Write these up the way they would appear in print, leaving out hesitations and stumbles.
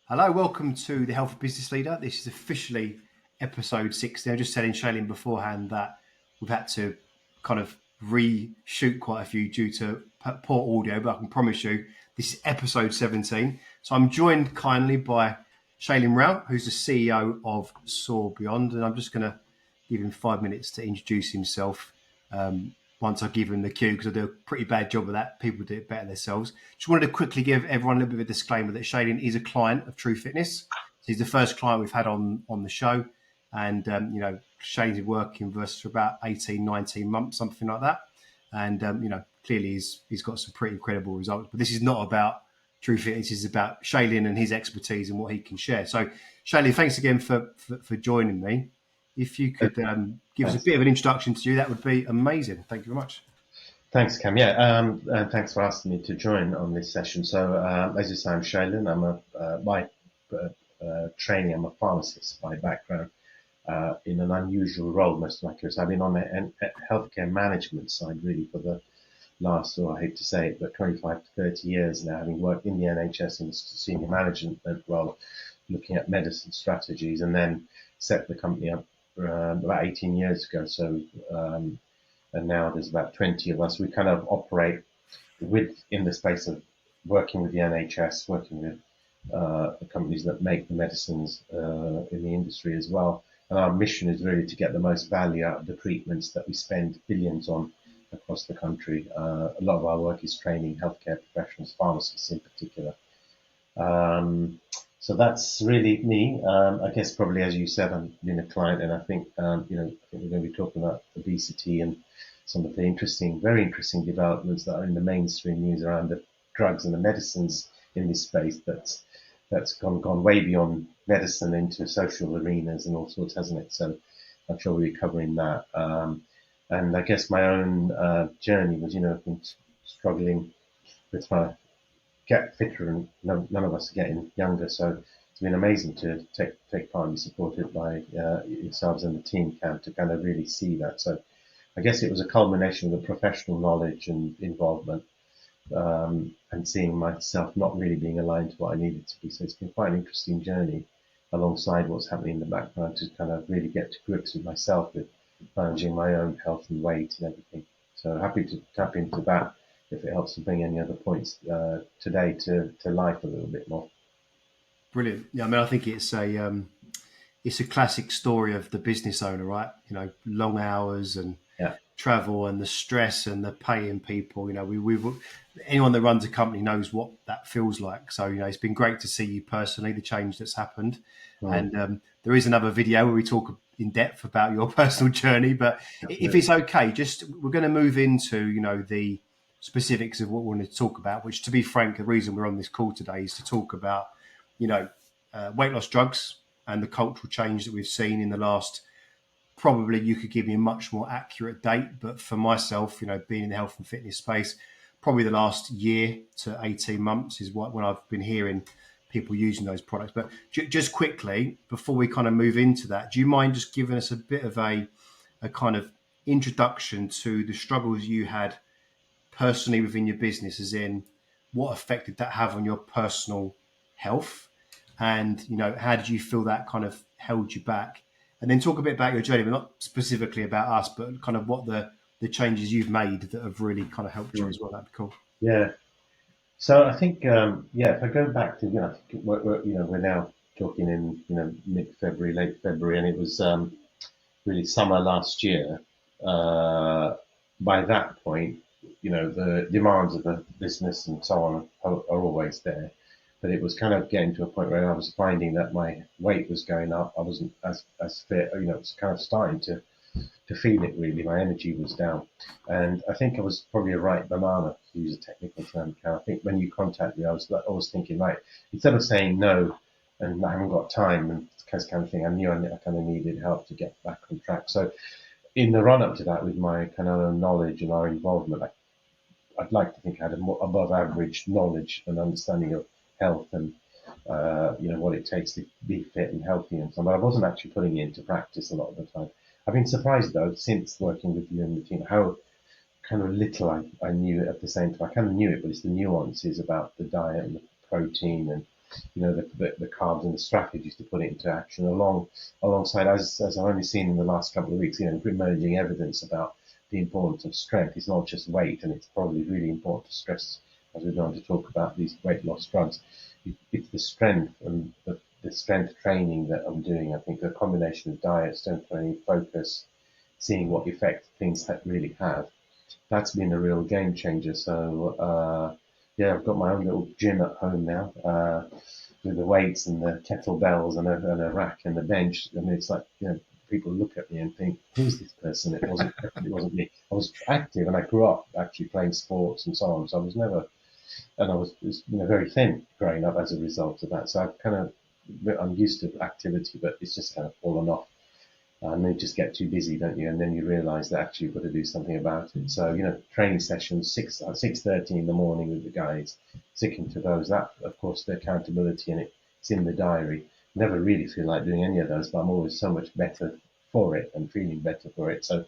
Hello, welcome to the Health Business Leader. This is officially episode 60. I was just telling Shailen beforehand that we've had to kind of reshoot quite a few due to poor audio, but I can promise you this is episode 17. So I'm joined kindly by Shailen Rao, who's the CEO of Soar Beyond, and I'm just going to give him 5 minutes to introduce himself. Once I give him the cue, because I do a pretty bad job of that. People do it better themselves. Just wanted to quickly give everyone a little bit of a disclaimer that Shailen is a client of True Fitness. He's the first client we've had on the show. And, Shailen's been working with us for about 18, 19 months, something like that. And, clearly he's got some pretty incredible results. But this is not about True Fitness. This is about Shailen and his expertise and what he can share. So, Shailen, thanks again for joining me. If you could give us a bit of an introduction to you, that would be amazing. Thank you very much. Thanks, Cam. Yeah, and thanks for asking me to join on this session. So, as you say, I'm Shailen. I'm by training, I'm a pharmacist by background, in an unusual role most of my career. So I've been on the healthcare management side really for the last, I hate to say it, but 25 to 30 years now, having worked in the NHS in a senior management role, looking at medicine strategies, and then set the company up about 18 years ago. So, and now there's about 20 of us. We kind of operate in the space of working with the NHS, working with the companies that make the medicines in the industry as well. And our mission is really to get the most value out of the treatments that we spend billions on across the country. A lot of our work is training healthcare professionals, pharmacists in particular. So that's really me. I guess probably, as you said, I'm been a client, and I think, I think we're going to be talking about obesity and some of the very interesting developments that are in the mainstream news around the drugs and the medicines in this space. That's gone way beyond medicine into social arenas and all sorts, hasn't it? So I'm sure we'll be covering that. And I guess my own journey was, I've been struggling with trying to get fitter, and none of us are getting younger. So it's been amazing to take part and be supported by yourselves and the team, Cam, to kind of really see that. So I guess it was a culmination of the professional knowledge and involvement, and seeing myself not really being aligned to what I needed to be. So it's been quite an interesting journey alongside what's happening in the background to kind of really get to grips with myself, with managing my own health and weight and everything. So happy to tap into that if it helps to bring any other points today to life a little bit more. Brilliant. Yeah, I mean, I think it's a classic story of the business owner, right? Long hours and travel and the stress and the paying people. Anyone that runs a company knows what that feels like. So, it's been great to see you personally, the change that's happened. And there is another video where we talk in depth about your personal journey. But if it's okay, we're going to move into, the specifics of what we want to talk about, which, to be frank, the reason we're on this call today is to talk about, weight loss drugs and the cultural change that we've seen in the last, probably you could give me a much more accurate date, but for myself, being in the health and fitness space, probably the last year to 18 months is when I've been hearing people using those products. But just quickly, before we kind of move into that, do you mind just giving us a bit of a kind of introduction to the struggles you had personally within your business, as in what effect did that have on your personal health? And, how did you feel that kind of held you back? And then talk a bit about your journey, but not specifically about us, but kind of what the changes you've made that have really kind of helped you as well. That'd be cool. Yeah. So I think, if I go back to, I think we're now talking in, mid-February, late February, and it was really summer last year. By that point, the demands of the business and so on are always there. But it was kind of getting to a point where I was finding that my weight was going up. I wasn't as fit. It was kind of starting to feel it really. My energy was down. And I think I was probably a right banana, to use a technical term. I think when you contacted me, I was thinking, right, instead of saying no and I haven't got time and kind of thing, I knew I kind of needed help to get back on track. So in the run up to that, with my kind of knowledge and our involvement, I'd like to think I had a more above average knowledge and understanding of health and what it takes to be fit and healthy and so on. But I wasn't actually putting it into practice a lot of the time. I've been surprised though, since working with you and the team, how kind of little I knew it at the same time. I kind of knew it, but it's the nuances about the diet and the protein and the carbs and the strategies to put it into action alongside, as I've only seen in the last couple of weeks, emerging evidence about the importance of strength. It's not just weight, and it's probably really important to stress as we're going to talk about these weight loss drugs. It's the strength and the strength training that I'm doing. I think the combination of diet, strength training, focus, seeing what effect things really have, that's been a real game changer. So, I've got my own little gym at home now, with the weights and the kettlebells and a rack and the bench. And it's like, people look at me and think, who's this person? It wasn't me. I was active, and I grew up actually playing sports and so on. So I was never, and I was very thin growing up as a result of that. So I'm used to activity, but it's just kind of fallen off. And then you just get too busy, don't you? And then you realise that actually you've got to do something about it. So, training sessions, 6:30 in the morning with the guys, sticking to those. That, of course, the accountability, and it's in the diary. Never really feel like doing any of those, but I'm always so much better for it and feeling better for it. So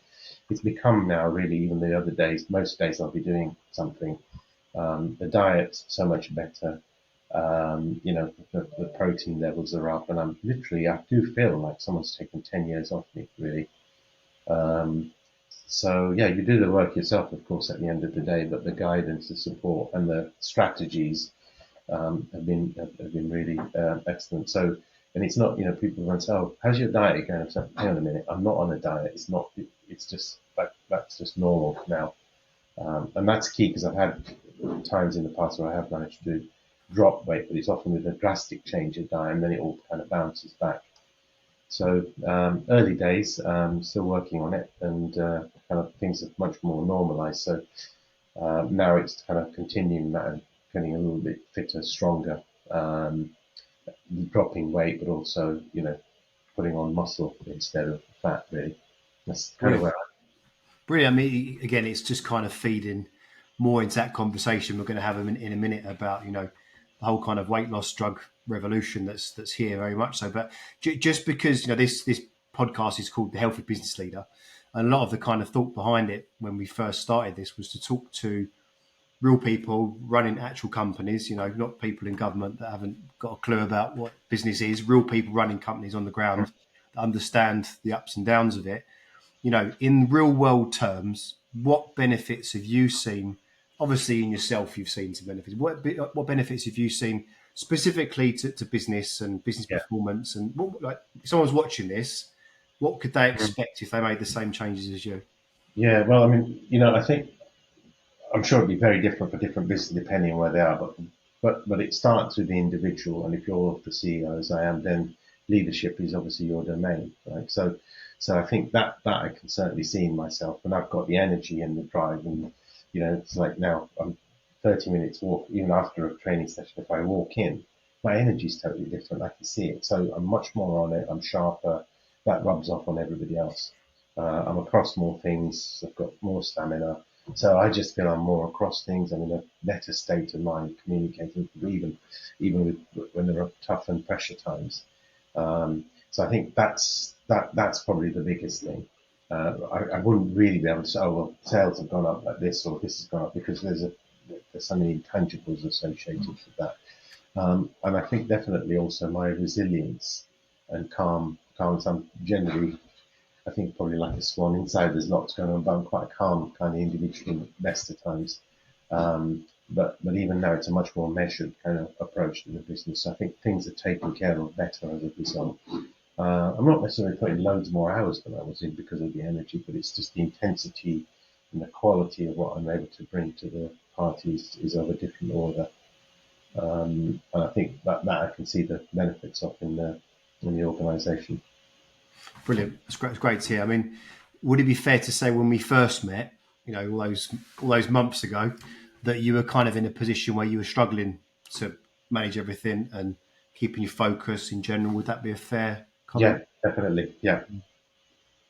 it's become now really, even the other days, most days I'll be doing something. The diet's so much better. The protein levels are up, and I do feel like someone's taken 10 years off me, really. You do the work yourself, of course, at the end of the day, but the guidance, the support, and the strategies have been really excellent. So, and it's not, people want to say, "Oh, how's your diet going?" So, hang on a minute, I'm not on a diet. It's not. It's just that's just normal now, and that's key, because I've had times in the past where I have managed to drop weight, but it's often with a drastic change of diet, and then it all kind of bounces back. So early days, still working on it, and kind of things are much more normalized. So now it's kind of continuing that and getting a little bit fitter, stronger, dropping weight, but also, putting on muscle instead of fat, really. That's kind of where Brilliant. I mean, again, it's just kind of feeding more into that conversation we're going to have in a minute about, the whole kind of weight loss drug revolution that's here, very much so. But just because, this podcast is called The Healthy Business Leader, and a lot of the kind of thought behind it when we first started this was to talk to real people running actual companies, not people in government that haven't got a clue about what business is, real people running companies on the ground that understand the ups and downs of it. In real world terms, what benefits have you seen? Obviously, in yourself, you've seen some benefits. What benefits have you seen specifically to business and business performance? And if someone's watching this, what could they expect if they made the same changes as you? Yeah, well, I mean, I think I'm sure it'd be very different for different businesses depending on where they are, but it starts with the individual, and if you're the CEO, as I am, then leadership is obviously your domain, right? So I think that I can certainly see in myself, and I've got the energy and the drive, and it's like now I'm 30 minutes walk, even after a training session. If I walk in, my energy is totally different. I can see it, so I'm much more on it. I'm sharper. That rubs off on everybody else. I'm across more things. I've got more stamina. So I just feel I'm more across things. I'm in a better state of mind, communicating, even with when there are tough and pressure times. So I think that's probably the biggest thing. I wouldn't really be able to say, oh well, sales have gone up like this, or this has gone up, because there's so many intangibles associated with that. And I think definitely also my resilience and calm. I'm generally, I think, probably like a swan. Inside there's lots going on, but I'm quite a calm kind of individual at the best of times. But even now it's a much more measured kind of approach to the business. So I think things are taken care of better as a result. I'm not necessarily putting loads more hours than I was in because of the energy, but it's just the intensity and the quality of what I'm able to bring to the party is of a different order. And I think that I can see the benefits of in the organisation. Brilliant. It's great to hear. I mean, would it be fair to say when we first met, all those months ago, that you were kind of in a position where you were struggling to manage everything and keeping your focus in general? Would that be a fair comment? Yeah, definitely. Yeah.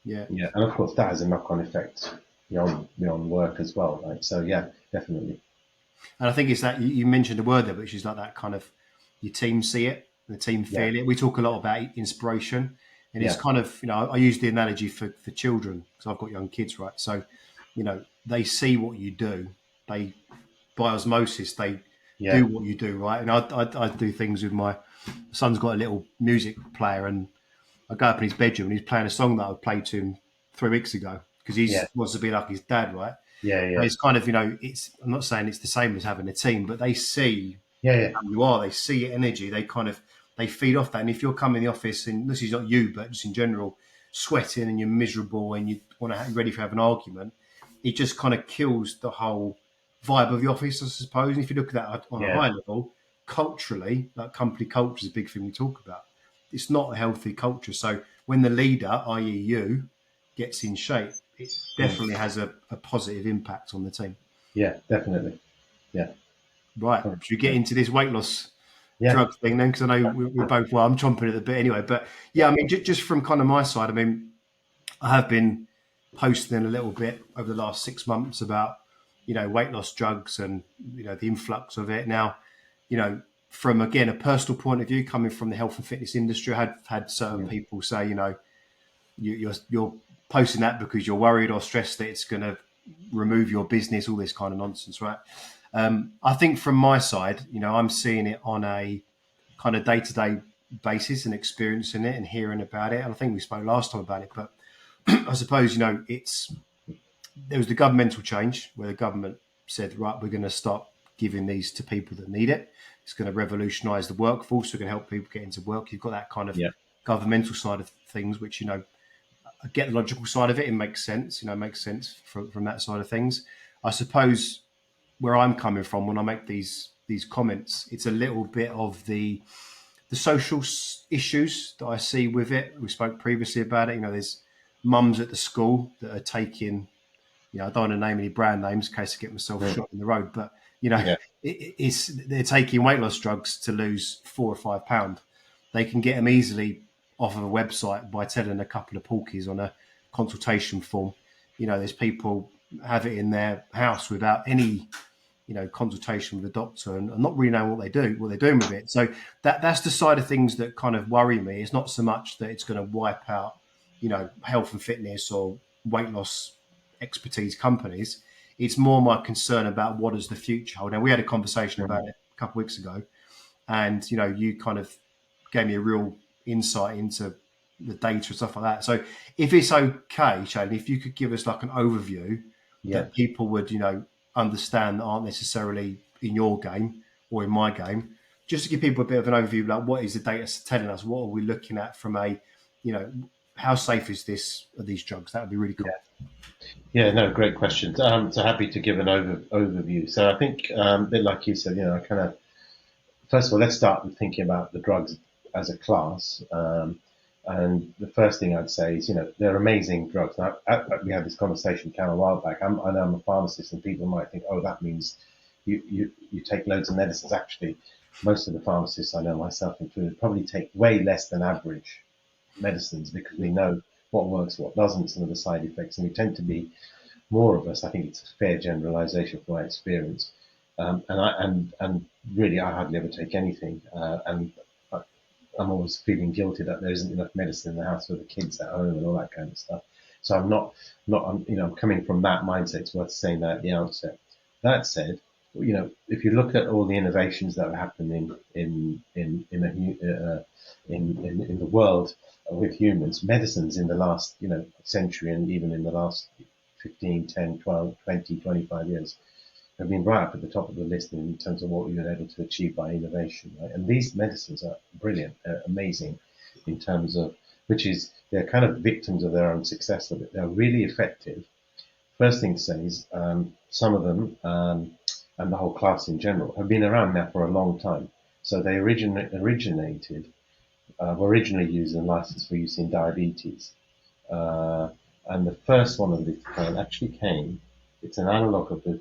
And of course that has a knock-on effect beyond work as well, right? So yeah, definitely. And I think it's that you mentioned a word there, which is like that kind of your team see it, the team feel it. We talk a lot about inspiration, and it's kind of, I use the analogy for children because I've got young kids, right? So, they see what you do. They, by osmosis, they do what you do, right? And I do things with my son's got a little music player, and I go up in his bedroom and he's playing a song that I played to him 3 weeks ago because he wants to be like his dad, right? And it's kind of, it's, I'm not saying it's the same as having a team, but they see who you are, they see your energy, they feed off that. And if you're coming in the office, and this is not you, but just in general, sweating and you're miserable and you want to ready for have an argument, it just kind of kills the whole vibe of the office, I suppose. And if you look at that on a high level, culturally, like company culture is a big thing we talk about. It's not a healthy culture. So when the leader, i.e. you, gets in shape, it definitely has a positive impact on the team. Yeah, definitely. Yeah. Right. Should we get into this weight loss drug thing then? Because I know we're both, well, I'm chomping at the bit anyway. But yeah, I mean, just from kind of my side, I mean, I have been posting a little bit over the last 6 months about, weight loss drugs and, the influx of it. Now, from, again, a personal point of view, coming from the health and fitness industry, I had certain people say, you're posting that because you're worried or stressed that it's going to remove your business, all this kind of nonsense, right? I think from my side, I'm seeing it on a kind of day-to-day basis and experiencing it and hearing about it. And I think we spoke last time about it, but I suppose, there was the governmental change where the government said, right, we're going to start giving these to people that need it. It's going to revolutionise the workforce. We're going to help people get into work. You've got that kind of governmental side of things, which, I get the logical side of it. It makes sense, makes sense from that side of things. I suppose where I'm coming from when I make these comments, it's a little bit of the social issues that I see with it. We spoke previously about it. There's mums at the school that are taking, I don't want to name any brand names in case I get myself shot in the road, but they're taking weight loss drugs to lose 4 or 5 pounds. They can get them easily off of a website by telling a couple of porkies on a consultation form. There's people have it in their house without any, consultation with a doctor and not really knowing what they're doing with it. So that's the side of things that kind of worry me. It's not so much that it's going to wipe out, health and fitness or weight loss expertise companies. It's more my concern about what is the future hold. Now, we had a conversation about it a couple of weeks ago, and you kind of gave me a real insight into the data and stuff like that. So if it's okay, Shailen, if you could give us like an overview that people would, understand that aren't necessarily in your game or in my game, just to give people a bit of an overview, like what is the data telling us? What are we looking at from a, how safe is these drugs? That would be really cool. Yeah, no, great questions. So happy to give an overview. So I think, a bit like you said, I kind of, first of all, let's start with thinking about the drugs as a class. And the first thing I'd say is, they're amazing drugs. Now, we had this conversation a while back. I know I'm a pharmacist, and people might think, oh, that means you take loads of medicines. Actually, most of the pharmacists I know, myself included, probably take way less than average medicines because we know what works, what doesn't, some of the side effects, and we tend to be more of us. I think it's a fair generalization from my experience. And really, I hardly ever take anything, and I'm always feeling guilty that there isn't enough medicine in the house for the kids at home and all that kind of stuff. So I'm coming from that mindset. It's worth saying that at the outset. That said, if you look at all the innovations that are happening in the world with humans, medicines in the last, century and even in the last 15, 10, 12, 20, 25 years have been right up at the top of the list in terms of what we've been able to achieve by innovation. Right? And these medicines are brilliant, amazing in terms of, they're kind of victims of their own success of it. They're really effective. First thing to say is some of them, and the whole class in general, have been around now for a long time. So they were originally used and licensed for use in diabetes. And the first one of this kind actually it's an analog of the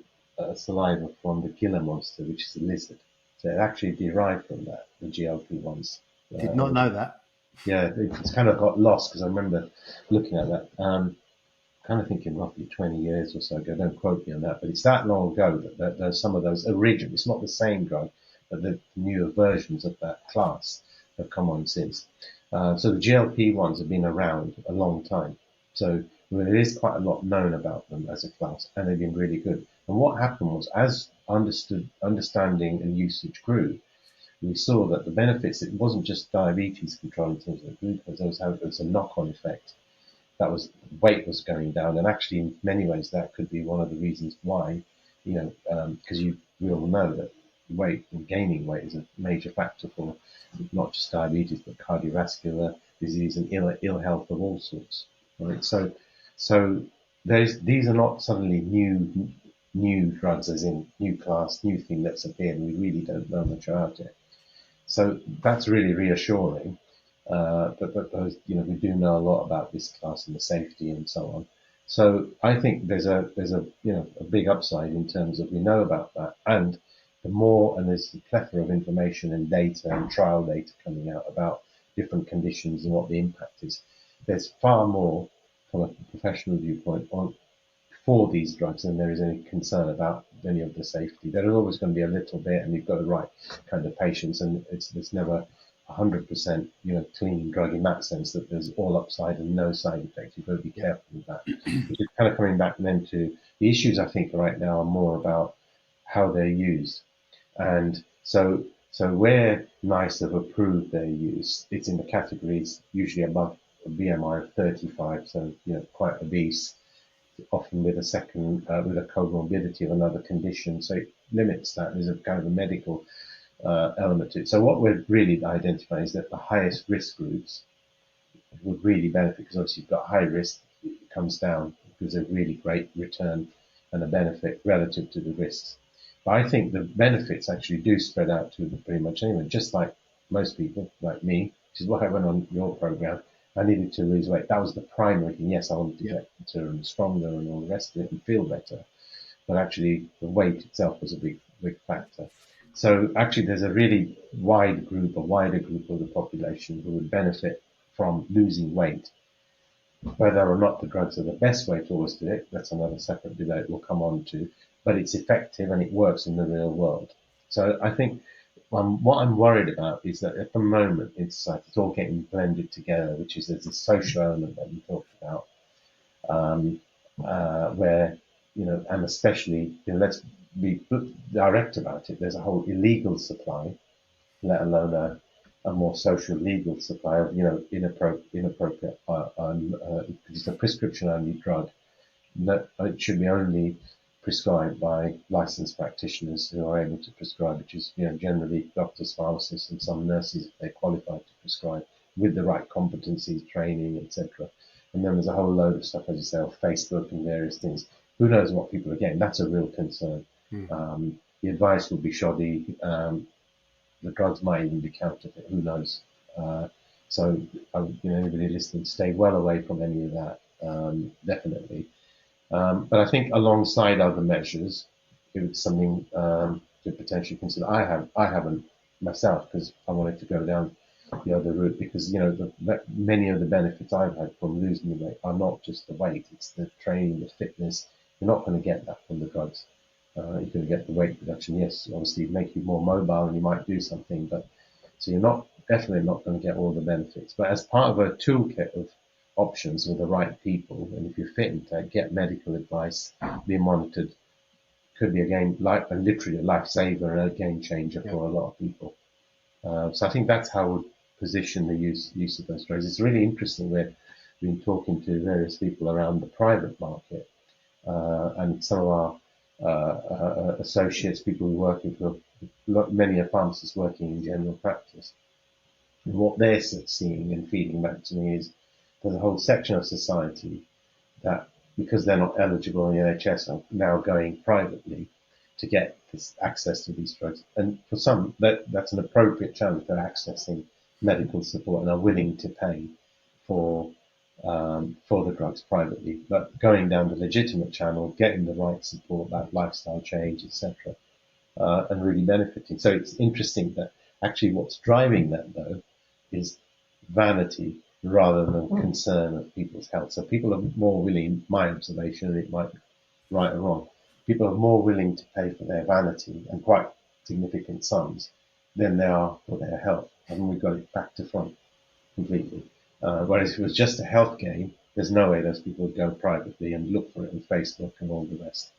saliva from the Gila monster, which is a lizard. So it actually derived from that, the GLP-1s. Did not know that. Yeah, it's kind of got lost because I remember looking at that, kind of thinking roughly 20 years or so ago. Don't quote me on that, but it's that long ago that there's some of those original. It's not the same drug, but the newer versions of that class have come on since. So the GLP-1s have been around a long time. So Well, there is quite a lot known about them as a class, and they've been really good. And what happened was, as understanding and usage grew, we saw that the benefits, it wasn't just diabetes control in terms of glucose, there was a knock-on effect. That was, weight was going down, and actually in many ways that could be one of the reasons why, because we all know that weight and gaining weight is a major factor for not just diabetes but cardiovascular disease and ill health of all sorts. Right? So these are not suddenly new drugs, as in new class, new thing that's appeared, and we really don't know much about it. So that's really reassuring. But those, we do know a lot about this class and the safety and so on. So I think there's a big upside in terms of we know about that, and there's a plethora of information and data and trial data coming out about different conditions and what the impact is. There's far more from a professional viewpoint for these drugs than there is any concern about any of the safety. There is always going to be a little bit, and you've got the right kind of patients, and it's never 100% clean drug in that sense that there's all upside and no side effects. You've got to be careful with that. Which is kind of coming back then to the issues I think right now are more about how they're used. And so where NICE have approved their use, it's in the categories usually above a BMI of 35, so quite obese, often with with a comorbidity of another condition. So it limits that. There's a kind of a medical element to it. So what we're really identifying is that the highest risk groups would really benefit, because obviously you've got high risk, it comes down because there's a really great return and a benefit relative to the risks. But I think the benefits actually do spread out to pretty much anyone, just like most people, like me, which is why I went on your program. I needed to lose weight. That was the primary thing. Yes, I wanted to get better and stronger and all the rest of it and feel better. But actually the weight itself was a big factor. So actually there's a really wider group of the population who would benefit from losing weight. Whether or not the drugs are the best way towards it, that's another separate debate we'll come on to. But it's effective and it works in the real world. So I think what I'm worried about is that at the moment in society, it's all getting blended together, which is there's a social element that we talked about, where, and especially, let's be direct about it, there's a whole illegal supply, let alone a more social legal supply of, inappropriate, it's a prescription-only drug. That it should be only prescribed by licensed practitioners who are able to prescribe, which is generally doctors, pharmacists, and some nurses if they're qualified to prescribe with the right competencies, training, etc. And then there's a whole load of stuff, as you say, on Facebook and various things. Who knows what people are getting? That's a real concern. The advice will be shoddy. The drugs might even be counterfeit. Who knows? So anybody listening, stay well away from any of that. Definitely. But I think alongside other measures, it's something to potentially consider. I haven't myself, because I wanted to go down the other route, because many of the benefits I've had from losing the weight are not just the weight; it's the training, the fitness. You're not going to get that from the drugs. You're going to get the weight reduction. Yes, obviously, make you more mobile, and you might do something, but so you're definitely not going to get all the benefits. But as part of a toolkit of options with the right people, and if you're fit into get medical advice, be monitored, could be literally a lifesaver and a game changer for a lot of people. So I think that's how we position the use of those drugs. It's really interesting. We've been talking to various people around the private market, and some of our associates, people who are working for many are pharmacists working in general practice. And what they're seeing and feeding back to me is there's a whole section of society that, because they're not eligible in the NHS, are now going privately to get this access to these drugs. And for some, that's an appropriate challenge for accessing medical support and are willing to pay for the drugs privately. But going down the legitimate channel, getting the right support, that lifestyle change, etc., and really benefiting. So it's interesting that actually what's driving that, though, is vanity rather than concern of people's health. So people are more willing, my observation, and it might be right or wrong, people are more willing to pay for their vanity, and quite significant sums, than they are for their health. And we've got it back to front completely. Whereas if it was just a health game, There's no way those people would go privately and look for it on Facebook and all the rest.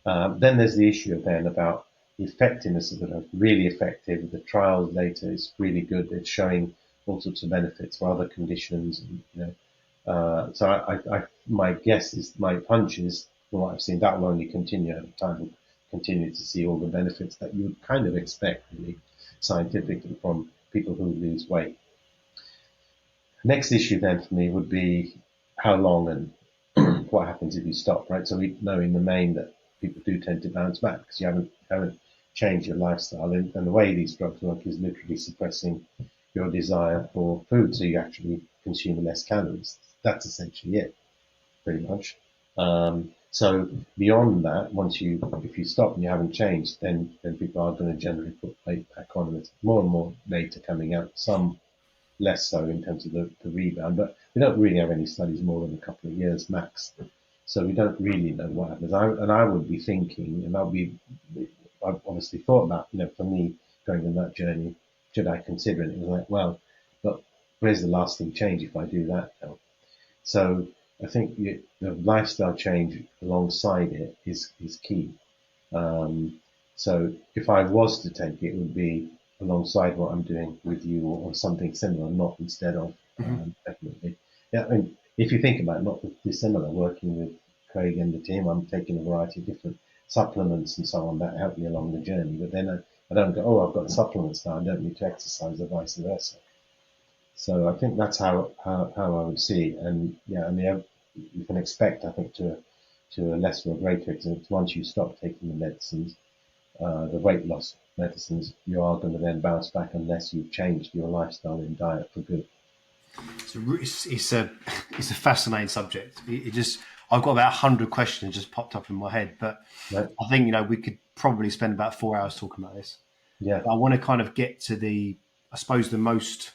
Then there's the issue then about the effectiveness of it, really effective. The trial data is really good. It's showing all sorts of benefits for other conditions. And, so my guess is, my hunch is, from what I've seen, that will only continue over time. We'll continue to see all the benefits that you would kind of expect, really, scientifically, from people who lose weight. Next issue then for me would be how long and what happens if you stop, right? So we know in the main that people do tend to bounce back because you haven't changed your lifestyle. And the way these drugs work is literally suppressing your desire for food, so you actually consume less calories. That's essentially it, pretty much. So beyond that, if you stop and you haven't changed, then people are going to generally put weight back on, and there's more and more data coming out. Some less so in terms of the rebound, but we don't really have any studies more than a couple of years max. So we don't really know what happens. I would be thinking, and I've obviously thought about, for me going on that journey, should I consider it? It was like, well, but where's the lasting change if I do that now? So I think the lifestyle change alongside it is key. So if I was to take it, it would be alongside what I'm doing with you, or something similar, not instead of. Definitely. Yeah, I mean, if you think about it, not dissimilar, working with Craig and the team, I'm taking a variety of different supplements and so on that help me along the journey. But then I don't go, oh, I've got supplements now, I don't need to exercise, or vice versa. So I think that's how I would see it. And yeah, I mean, you can expect, I think, to a lesser or greater extent, once you stop taking the medicines, the weight loss medicines, you are going to then bounce back unless you've changed your lifestyle and diet for good. It's a fascinating subject. I've got about 100 questions just popped up in my head, but right. I think we could probably spend about 4 hours talking about this. Yeah, but I want to kind of get to the most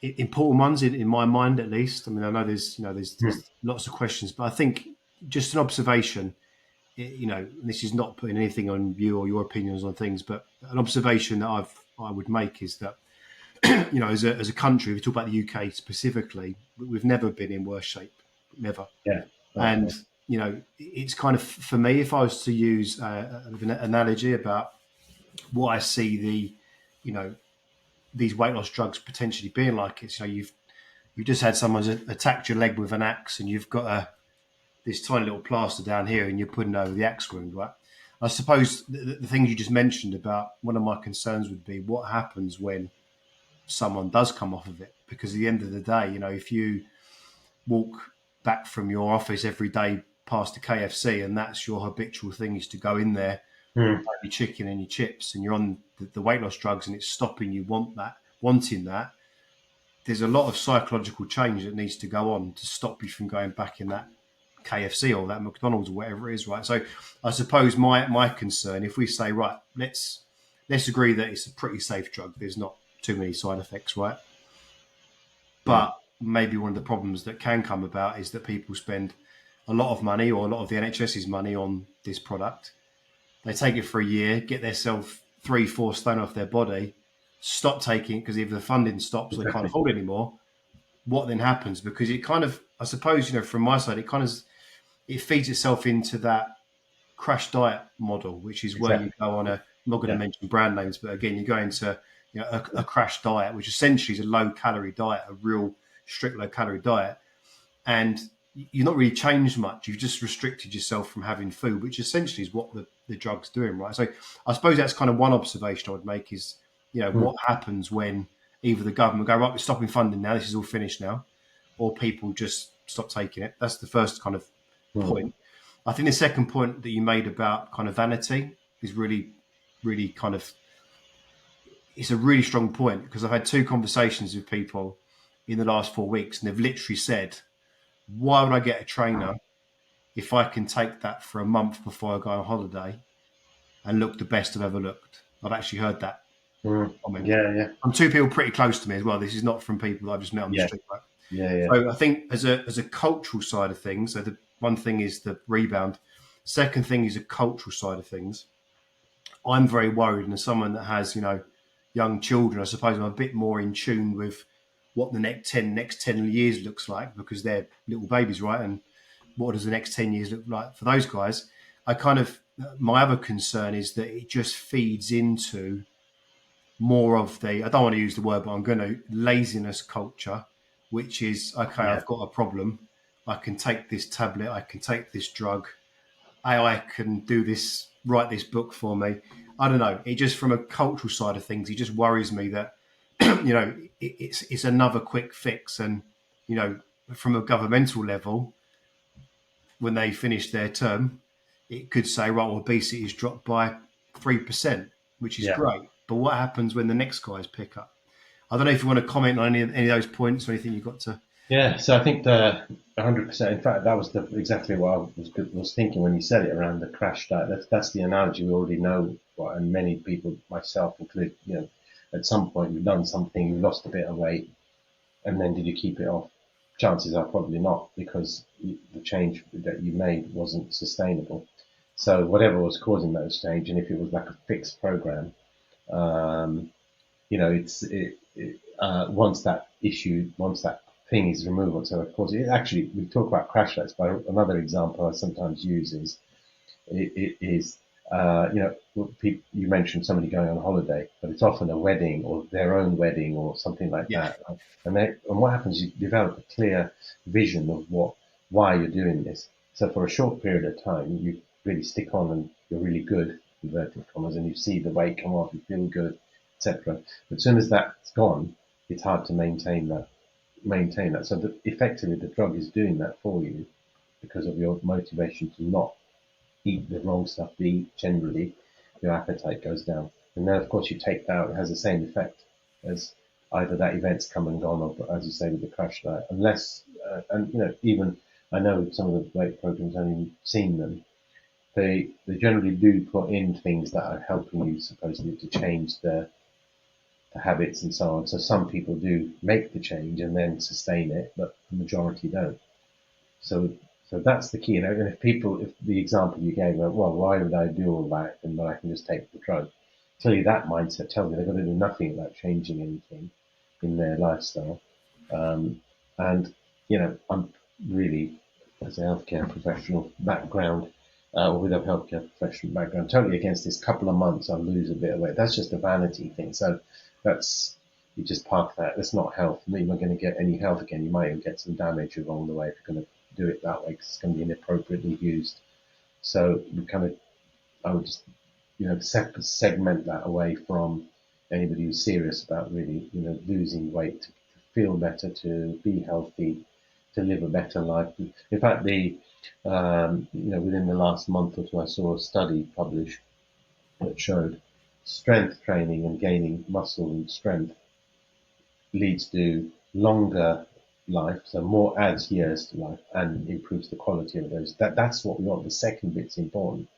important ones in my mind, at least. I mean, I know there's lots of questions, but I think just an observation. This is not putting anything on you or your opinions on things, but an observation that I would make is that, as a country, we talk about the UK specifically, we've never been in worse shape, never. Yeah. And, it's kind of, for me, if I was to use an analogy about what I see these weight loss drugs potentially being like, it's, you've just had someone attacked your leg with an axe, and you've got this tiny little plaster down here, and you're putting over the axe wound, right? I suppose the things you just mentioned about, one of my concerns would be what happens when someone does come off of it. Because at the end of the day, if you walk back from your office every day past a KFC, and that's your habitual thing, is to go in there, have your chicken and your chips, and you're on the weight loss drugs, and it's stopping you wanting that, there's a lot of psychological change that needs to go on to stop you from going back in that KFC or that McDonald's or whatever it is, right? So I suppose my concern, if we say, right, let's agree that it's a pretty safe drug, there's not too many side effects, right? But maybe one of the problems that can come about is that people spend a lot of money, or a lot of the NHS's money, on this product. They take it for a year, get themselves 3-4 stone off their body, stop taking it because either the funding stops or they can't afford it anymore. What then happens? Because it kind of, I suppose, from my side, it feeds itself into that crash diet model, which is where you go on I'm not going to mention brand names, but again, you go into a crash diet, which essentially is a low calorie diet, a real strict low calorie diet. And you're not really changed much. You've just restricted yourself from having food, which essentially is what the drug's doing, right? So I suppose that's kind of one observation I would make is, what happens when either the government go, right, we're stopping funding now, this is all finished now, or people just stop taking it. That's the first kind of point. I think the second point that you made about kind of vanity is really, really kind of, it's a really strong point, because I've had 2 conversations with people in the last 4 weeks, and they've literally said, why would I get a trainer if I can take that for a month before I go on holiday and look the best I've ever looked? I've actually heard that. Yeah. I'm 2 people pretty close to me as well. This is not from people that I've just met on the street. Right? Yeah. So I think as a cultural side of things, so the one thing is the rebound. Second thing is a cultural side of things. I'm very worried, and as someone that has, young children, I suppose I'm a bit more in tune with what the next 10 years looks like, because they're little babies, right? And what does the next 10 years look like for those guys? My other concern is that it just feeds into more of the, I don't want to use the word, but I'm going to, laziness culture, which is, okay, Yeah. I've got a problem. I can take this tablet, I can take this drug, AI can do this, write this book for me. I don't know. It just, from a cultural side of things, it just worries me that, it's another quick fix. And, from a governmental level, when they finish their term, it could say, right, well, obesity has dropped by 3%, which is great. But what happens when the next guys pick up? I don't know if you want to comment on any of those points or anything you've got to. Yeah, so I think the 100%. In fact, that was exactly what I was thinking when you said it around the crash diet. That's the analogy we already know, and many people, myself included, at some point you've done something, you've lost a bit of weight, and then did you keep it off? Chances are probably not, because the change that you made wasn't sustainable. So whatever was causing that change, and if it was like a fixed program, once that thing is removed, so of course, actually, we talk about crash diets, but another example I sometimes use is, you mentioned somebody going on holiday, but it's often a wedding or their own wedding or something like that. Right? And what happens, you develop a clear vision of why you're doing this. So for a short period of time, you really stick on and you're really good, inverted commas, and you see the weight come off, you feel good, etc. But as soon as that's gone, it's hard to maintain that. So effectively, the drug is doing that for you because of your motivation to not eat the wrong stuff to eat. Generally, your appetite goes down. And then, of course, you take that out, it has the same effect as either that event's come and gone, or, as you say, with the crash diet. Unless, even I know some of the weight programs, I've only seen them, they generally do put in things that are helping you supposedly to change the habits and so on. So some people do make the change and then sustain it, but the majority don't. So that's the key. And if the example you gave, well, why would I do all that and when I can just take the drug? Clearly that mindset tells me they've got to do nothing about changing anything in their lifestyle. And, I'm really, as a healthcare professional background, or with a healthcare professional background, totally against this. Couple of months, I'll lose a bit of weight. That's just a vanity thing. So you just park that. That's not health. You're not going to get any health again. You might even get some damage along the way if you're going to do it that way, because it's going to be inappropriately used. So I would just, segment that away from anybody who's serious about really, losing weight to feel better, to be healthy, to live a better life. In fact, within the last month or two, I saw a study published that showed strength training and gaining muscle and strength leads to longer life, so more adds years to life and improves the quality of those. That's what we want. The second bit's important,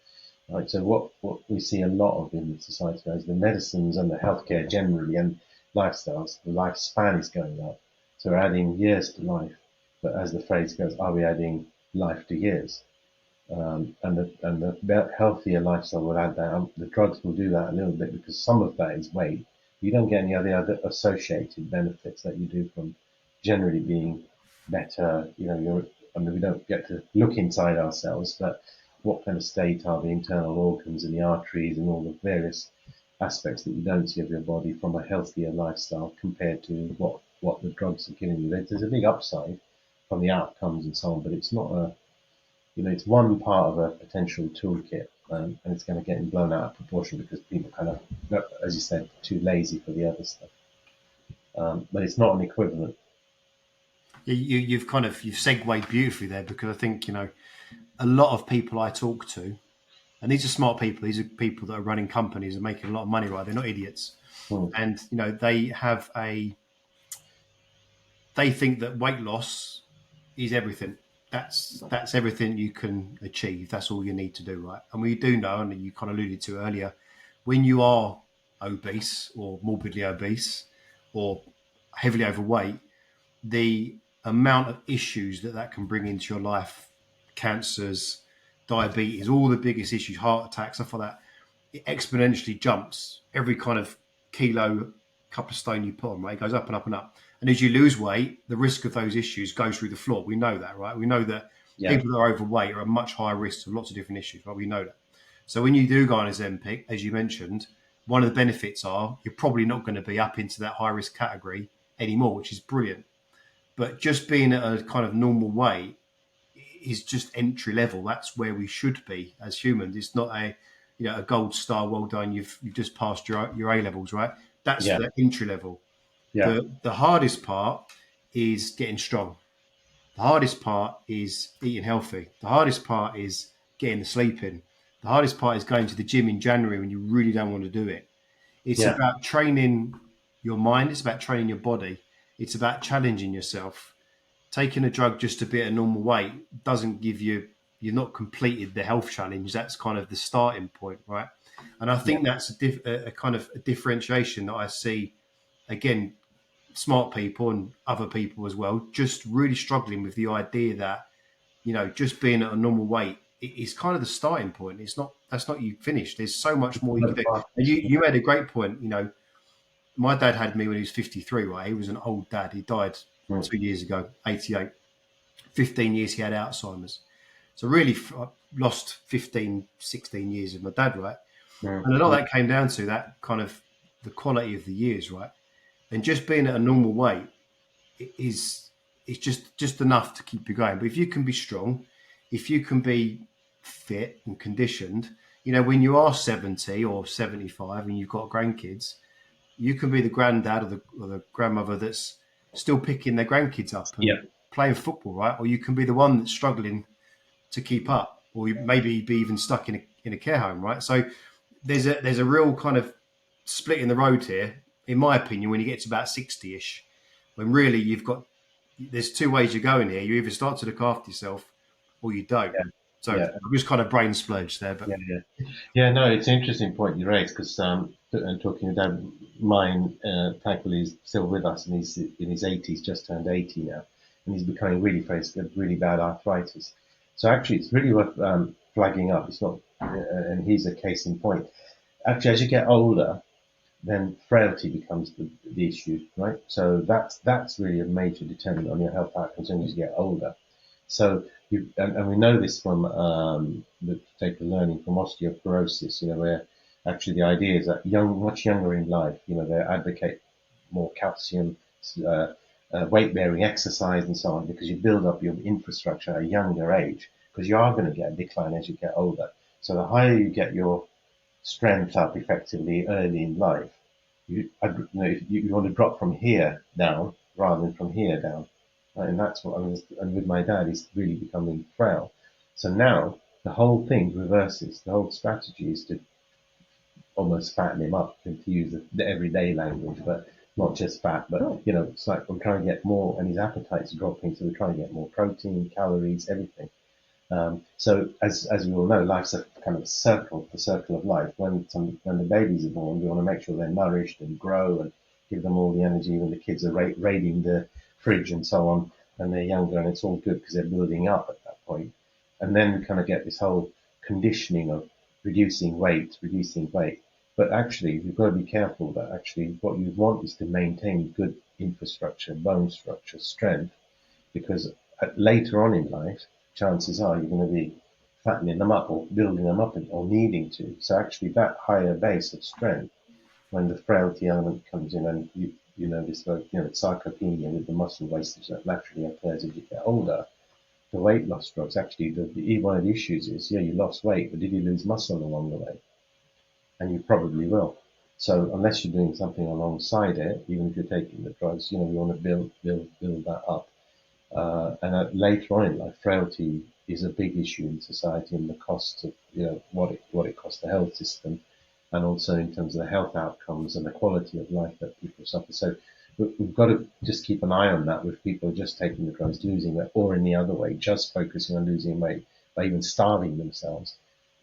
right? So what we see a lot of in society now is the medicines and the healthcare generally and lifestyles, the lifespan is going up. So we're adding years to life, but as the phrase goes, are we adding life to years? And the healthier lifestyle will add that. The drugs will do that a little bit because some of that is weight. You don't get any other associated benefits that you do from generally being better. We don't get to look inside ourselves, but what kind of state are the internal organs and the arteries and all the various aspects that you don't see of your body from a healthier lifestyle compared to what the drugs are giving you. There's a big upside from the outcomes and so on, but it's not it's one part of a potential toolkit, and it's going to get blown out of proportion because people kind of, as you said, too lazy for the other stuff. But it's not an equivalent. You've segued beautifully there, because I think, a lot of people I talk to, and these are smart people, these are people that are running companies and making a lot of money, right? They're not idiots. And, they think that weight loss is everything. That's everything you can achieve. That's all you need to do, right? And we do know, and you kind of alluded to earlier, when you are obese or morbidly obese or heavily overweight, the amount of issues that can bring into your life, cancers, diabetes, all the biggest issues, heart attacks, stuff like that, it exponentially jumps. Every kind of kilo, couple of stone you put on, right? It goes up and up and up. And as you lose weight, the risk of those issues goes through the floor. We know that, right? We know that people that are overweight are at much higher risk of lots of different issues, right? We know that. So when you do go on Ozempic, as you mentioned, one of the benefits are you're probably not going to be up into that high risk category anymore, which is brilliant. But just being at a kind of normal weight is just entry level. That's where we should be as humans. It's not a gold star. Well done. You've just passed your A levels, right? That's the entry level. Yeah. The hardest part is getting strong. The hardest part is eating healthy. The hardest part is getting the sleep in. The hardest part is going to the gym in January when you really don't want to do it. It's about training your mind. It's about training your body. It's about challenging yourself. Taking a drug just to be at a normal weight doesn't give you've not completed the health challenge. That's kind of the starting point, right? And I think that's a kind of a differentiation that I see, again, smart people and other people as well, just really struggling with the idea that, just being at a normal weight is kind of the starting point. That's not you finished. There's so much more you can do. And you made a great point. My dad had me when he was 53, right? He was an old dad. He died 2 years ago, 88. 15 years he had Alzheimer's. So really I lost 15, 16 years of my dad, right? And a lot of that came down to that kind of the quality of the years, right? And just being at a normal weight is just enough to keep you going. But if you can be strong, if you can be fit and conditioned, when you are 70 or 75 and you've got grandkids, you can be the granddad or the grandmother that's still picking their grandkids up and playing football, right? Or you can be the one that's struggling to keep up, or maybe be even stuck in a care home, right? So there's a real kind of split in the road here, in my opinion, when you get to about 60-ish, when really there's two ways you're going here. You either start to look after yourself or you don't. So I'm just kind of brain splurged there. But no, it's an interesting point you raised because and talking about mine, thankfully, is still with us and he's in his 80s, just turned 80 now, and he's becoming really really bad arthritis. So actually, it's really worth flagging up. It's not, and he's a case in point. Actually, as you get older, then frailty becomes the issue, right? So that's really a major determinant on your health outcomes as you get older. So and we know this from the learning from osteoporosis, where actually the idea is that much younger in life, they advocate more calcium, weight-bearing exercise and so on, because you build up your infrastructure at a younger age, because you are going to get a decline as you get older. So the higher you get your strength up effectively early in life, you want to drop from here down rather than from here down. And that's what and with my dad, he's really becoming frail. So now the whole thing reverses. The whole strategy is to almost fatten him up, to use the everyday language, but not just fat, but it's like we're trying to get more, and his appetite's dropping, so we're trying to get more protein, calories, everything. So as we all know, life's a kind of the circle of life. When the babies are born, we want to make sure they're nourished and grow and give them all the energy. When the kids are raiding the fridge and so on, and they're younger, and it's all good because they're building up at that point. And then we kind of get this whole conditioning of reducing weight. But actually, you've got to be careful that actually what you want is to maintain good infrastructure, bone structure, strength, because later on in life, chances are you're going to be fattening them up or building them up or needing to. So actually that higher base of strength, when the frailty element comes in, and this sarcopenia with the muscle wastage that naturally occurs as you get older, the weight loss drugs, actually one of the issues is, you lost weight, but did you lose muscle along the way? And you probably will. So unless you're doing something alongside it, even if you're taking the drugs, we want to build that up. And later on in life, frailty is a big issue in society, and the costs of what it costs the health system, and also in terms of the health outcomes and the quality of life that people suffer. So we've got to just keep an eye on that with people just taking the drugs, losing weight, or in the other way, just focusing on losing weight by even starving themselves.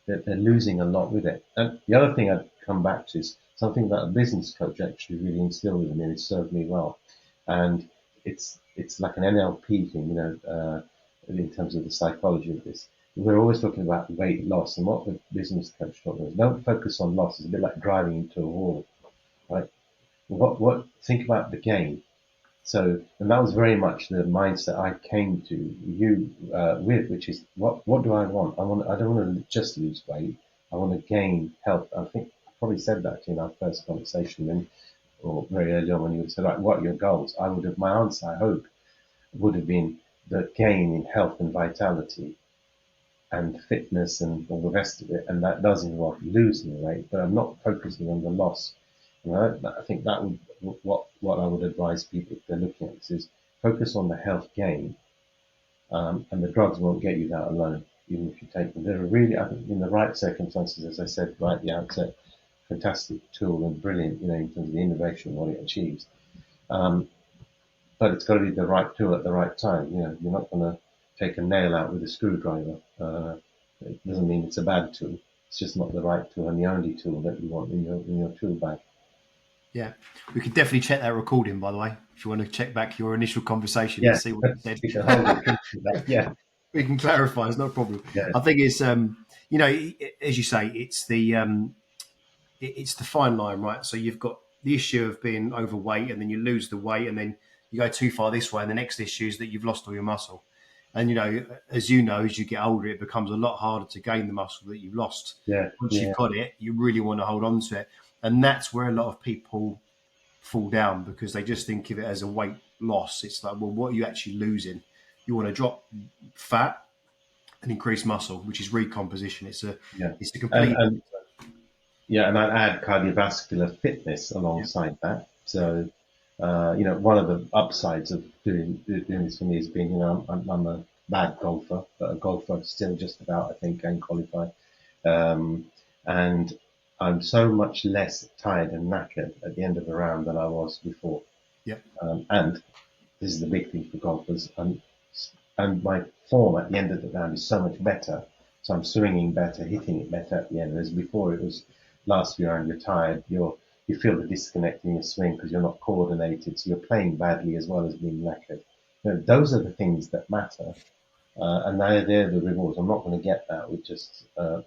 They're losing a lot with it. And the other thing I'd come back to is something that a business coach actually really instilled in me, and it served me well. And it's like an NLP thing, in terms of the psychology of this. We're always talking about weight loss, and what the business coach taught me is don't focus on loss. It's a bit like driving into a wall, right? Think about the gain. So, and that was very much the mindset I came to you with, which is what do I want? I don't want to just lose weight. I want to gain health. I think I probably said that in our first conversation, or very early on when you would say, like, what are your goals? My answer, I hope, would have been the gain in health and vitality and fitness and all the rest of it. And that does involve losing weight, but I'm not focusing on the loss. I think that would what I would advise people if they're looking at this is focus on the health gain, and the drugs won't get you that alone, even if you take them. They're really, I think, in the right circumstances, as I said right at the outset, fantastic tool and brilliant, in terms of the innovation and what it achieves. But it's got to be the right tool at the right time. You're not going to take a nail out with a screwdriver. It doesn't mean it's a bad tool. It's just not the right tool and the only tool that you want in your tool bag. Yeah, we could definitely check that recording, by the way, if you want to check back your initial conversation and see what you said. Yeah, we can clarify. It's not a problem. Yeah. I think it's as you say, it's the fine line, right? So you've got the issue of being overweight, and then you lose the weight, and then you go too far this way, and the next issue is that you've lost all your muscle. And as you get older, it becomes a lot harder to gain the muscle that you've lost. Yeah. Once you've got it, you really want to hold on to it. And that's where a lot of people fall down, because they just think of it as a weight loss. It's like, well, what are you actually losing? You want to drop fat and increase muscle, which is recomposition. It's a complete. And I'd add cardiovascular fitness alongside that. So, one of the upsides of doing this for me has been, I'm a bad golfer, but a golfer still just about, I think, can qualify. And I'm so much less tired and knackered at the end of the round than I was before. Yeah. And this is the big thing for golfers. And my form at the end of the round is so much better. So I'm swinging better, hitting it better at the end. Whereas before it was last round, you're tired, you feel the disconnect in your swing because you're not coordinated. So you're playing badly as well as being knackered. Those are the things that matter. And they're the rewards. I'm not going to get that with just the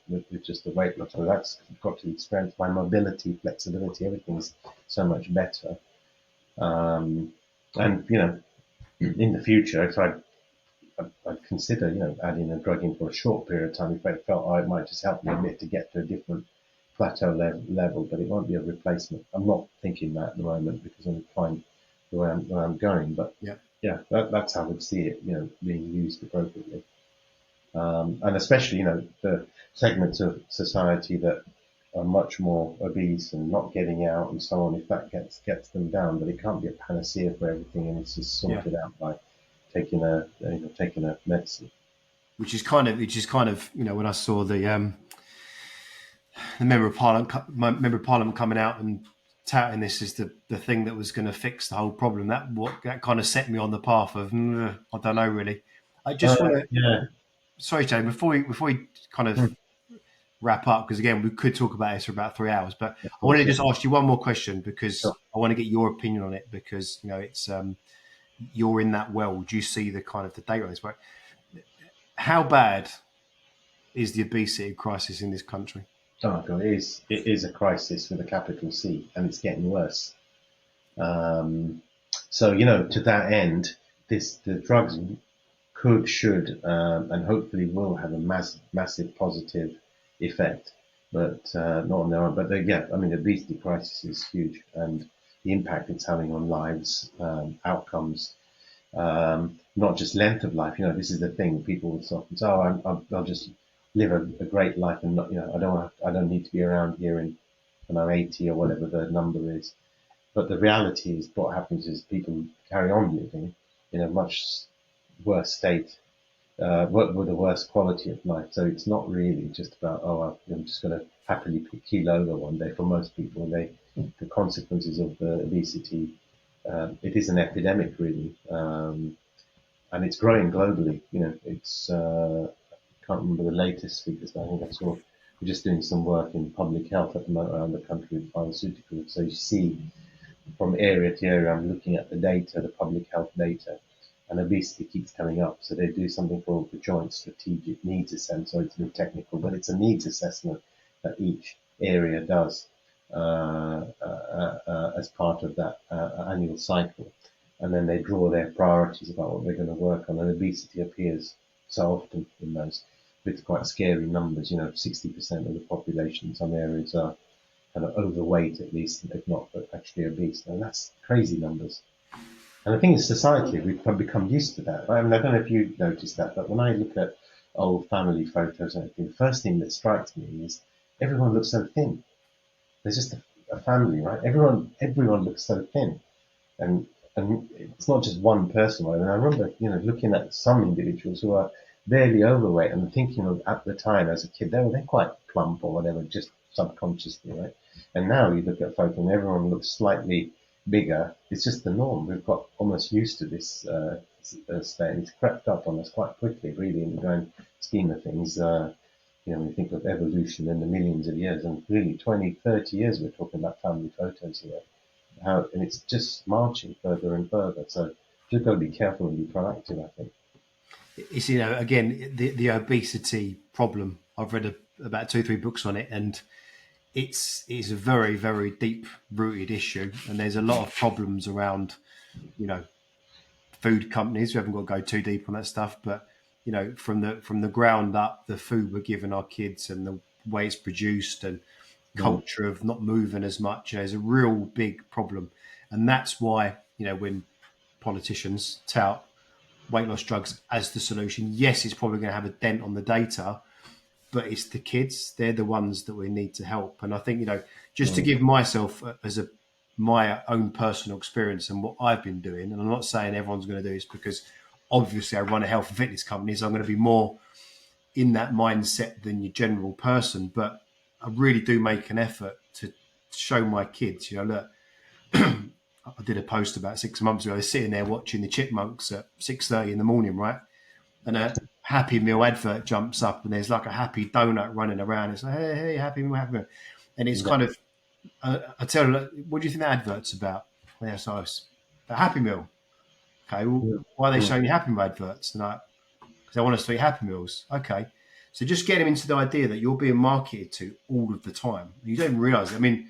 weight loss. So that's got to be strength. My mobility, flexibility, everything's so much better. And in the future, if I'd consider adding a drug in for a short period of time if I felt it might just help me a bit to get to a different plateau level, but it won't be a replacement. I'm not thinking that at the moment because I'm fine where I'm going. But that's how I would see it, being used appropriately. And especially, the segments of society that are much more obese and not getting out and so on, if that gets them down, but it can't be a panacea for everything, and it's just sorted out by taking a medicine. Which is kind of when I saw the member of Parliament coming out and touting this as the thing that was going to fix the whole problem. That kind of set me on the path of I don't know really. I just want to. Sorry, Jane. Before we kind of wrap up, because again we could talk about this for about 3 hours, but I wanted to just ask you one more question because I want to get your opinion on it, because it's you're in that world. You see the kind of the data on this. How bad is the obesity crisis in this country? Oh God, it is a crisis with a capital C, and it's getting worse. So to that end, the drugs should, and hopefully will have a massive positive effect, but not on their own. But the obesity crisis is huge, and the impact it's having on lives, outcomes, not just length of life. This is the thing. People will often say, I'll just live a great life and not, I don't need to be around here when I'm 80 or whatever the number is. But the reality is what happens is people carry on living in a much worse state, with a worse quality of life. So it's not really just about, I'm just going to happily keel over one day. For most people, the consequences of the obesity, it is an epidemic really, and it's growing globally. It's I can't remember the latest figures, but I think I saw we're just doing some work in public health at the moment around the country with pharmaceuticals. So you see from area to area, I'm looking at the data, the public health data, and obesity keeps coming up. So they do something called the Joint Strategic Needs Assessment. So it's a bit technical, but it's a needs assessment that each area does as part of that annual cycle. and then they draw their priorities about what they're going to work on. And obesity appears so often in those with quite scary numbers. 60% of the population in some areas are kind of overweight, at least, if not actually obese. And that's crazy numbers. And I think in society, we've become used to that. I mean, I don't know if you noticed that, but when I look at old family photos and everything, the first thing that strikes me is everyone looks so thin. There's just a family, right? Everyone looks so thin. And it's not just one person. I mean, I remember, looking at some individuals who are barely overweight and thinking of at the time as a kid, they're quite plump or whatever, just subconsciously, right? And now you look at photos and everyone looks slightly bigger. It's just the norm. We've got almost used to this state. It's crept up on us quite quickly, really, in the grand scheme of things. When you think of evolution in the millions of years, and really 20, 30 years, we're talking about family photos here. And it's just marching further and further. So just got to be careful and be proactive, I think. It's, again, the obesity problem. I've read about 2-3 books on it, and it's a very, very deep rooted issue. And there's a lot of problems around, food companies. We haven't got to go too deep on that stuff, but from the ground up, the food we're giving our kids and the way it's produced and culture of not moving as much is a real big problem. And that's why, when politicians tout weight loss drugs as the solution, yes, it's probably going to have a dent on the data, but it's the kids. They're the ones that we need to help. And I think, just to give myself my own personal experience and what I've been doing, and I'm not saying everyone's going to do this because obviously I run a health and fitness company, so I'm going to be more in that mindset than your general person, but I really do make an effort to show my kids, look, I did a post about 6 months ago. I was sitting there watching the chipmunks at 6:30 in the morning, right? And a Happy Meal advert jumps up and there's like a happy donut running around. It's like, hey, Happy Meal, Happy Meal. And it's kind of, I tell them, what do you think that advert's about? Yeah, so it's a Happy Meal. Okay, well, why are they showing you Happy Meal adverts? And because they want us to eat Happy Meals. Okay. So just get them into the idea that you're being marketed to all of the time. You don't realise it. I mean,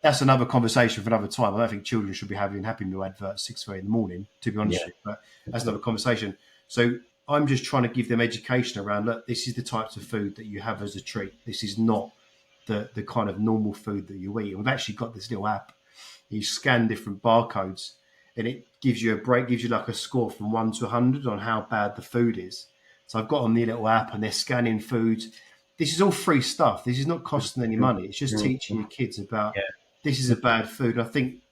that's another conversation for another time. I don't think children should be having Happy Meal adverts 6:30 in the morning, to be honest with you, but that's another conversation. So I'm just trying to give them education around, look, this is the types of food that you have as a treat. This is not the kind of normal food that you eat. And we've actually got this little app. You scan different barcodes and it gives you gives you like a score from 1 to 100 on how bad the food is. So I've got on the little app and they're scanning foods. This is all free stuff. This is not costing any money. It's just teaching your kids about this is a bad food. I think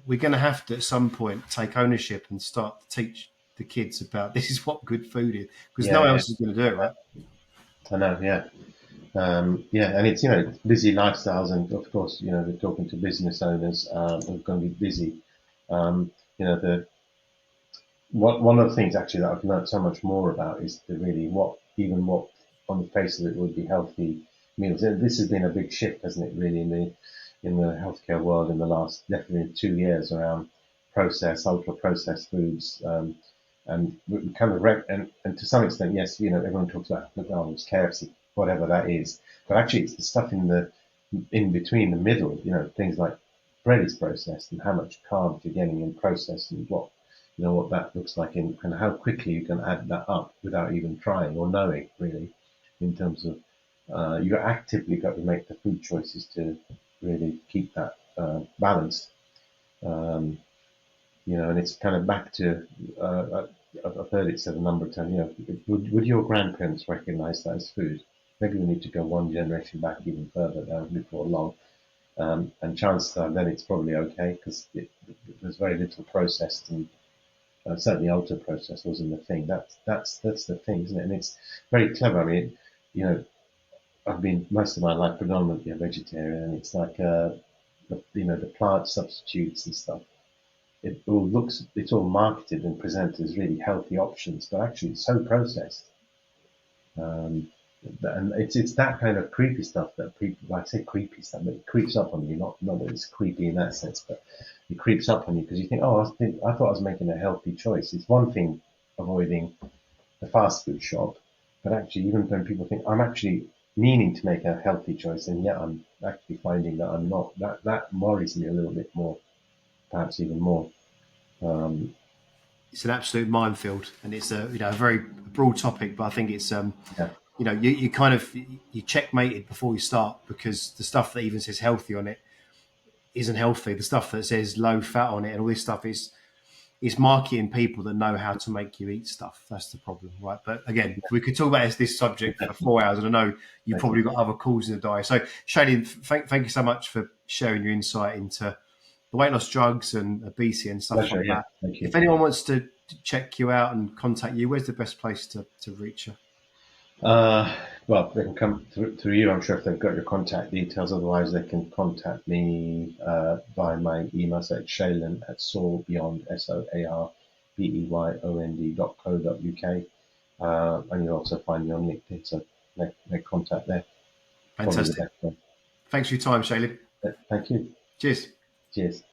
we're going to have to, at some point, take ownership and start to teach the kids about this is what good food is, because no one else is going to do it, right? I know, and it's, busy lifestyles, and of course, we're talking to business owners who are going to be busy. One of the things actually that I've learned so much more about is what on the face of it would be healthy meals. This has been a big shift, hasn't it, really, in the healthcare world in the last definitely 2 years around ultra processed foods, and we kind of and to some extent, yes, everyone talks about McDonald's, KFC, whatever that is, but actually it's the stuff in between, the middle, things like bread is processed and how much carbs you're getting in processed and what that looks like and how quickly you can add that up without even trying or knowing, really, in terms of you actively got to make the food choices to really keep that balanced. And it's kind of back to, I've heard it said a number of times, would your grandparents recognize that as food? Maybe we need to go one generation back even further down before long. And chances are then it's probably okay because there's very little processed, and certainly ultra processed wasn't the thing. That's the thing, isn't it? And it's very clever. I mean, I've been most of my life predominantly a vegetarian, and it's like the plant substitutes and stuff. It's all marketed and presented as really healthy options, but actually it's so processed. And it's that kind of creepy stuff that people, I say creepy stuff, but it creeps up on you. Not that it's creepy in that sense, but it creeps up on you because you think, I thought I was making a healthy choice. It's one thing avoiding the fast food shop, but actually, even when people think I'm actually meaning to make a healthy choice, and yet I'm actually finding that I'm not, that worries me a little bit more, perhaps even more. It's an absolute minefield, and it's a a very broad topic, but I think it's you kind of you checkmated before you start, because the stuff that even says healthy on it isn't healthy. The stuff that says low fat on it and all this stuff is marketing people that know how to make you eat stuff. That's the problem, right? But again, we could talk about this subject for 4 hours, and I know you've probably got other calls in the diary. So, Shailen, thank you so much for sharing your insight into the weight loss drugs and obesity and stuff like that. Thank you. If anyone wants to check you out and contact you, where's the best place to reach you? Well, they can come through you, I'm sure, if they've got your contact details. Otherwise, they can contact me via my email. So it's Shailen at Soar Beyond, SoarBeyond.co.uk. And you'll also find me on LinkedIn, so make contact there. Fantastic. Thanks for your time, Shailen. Thank you. Cheers. Cheers.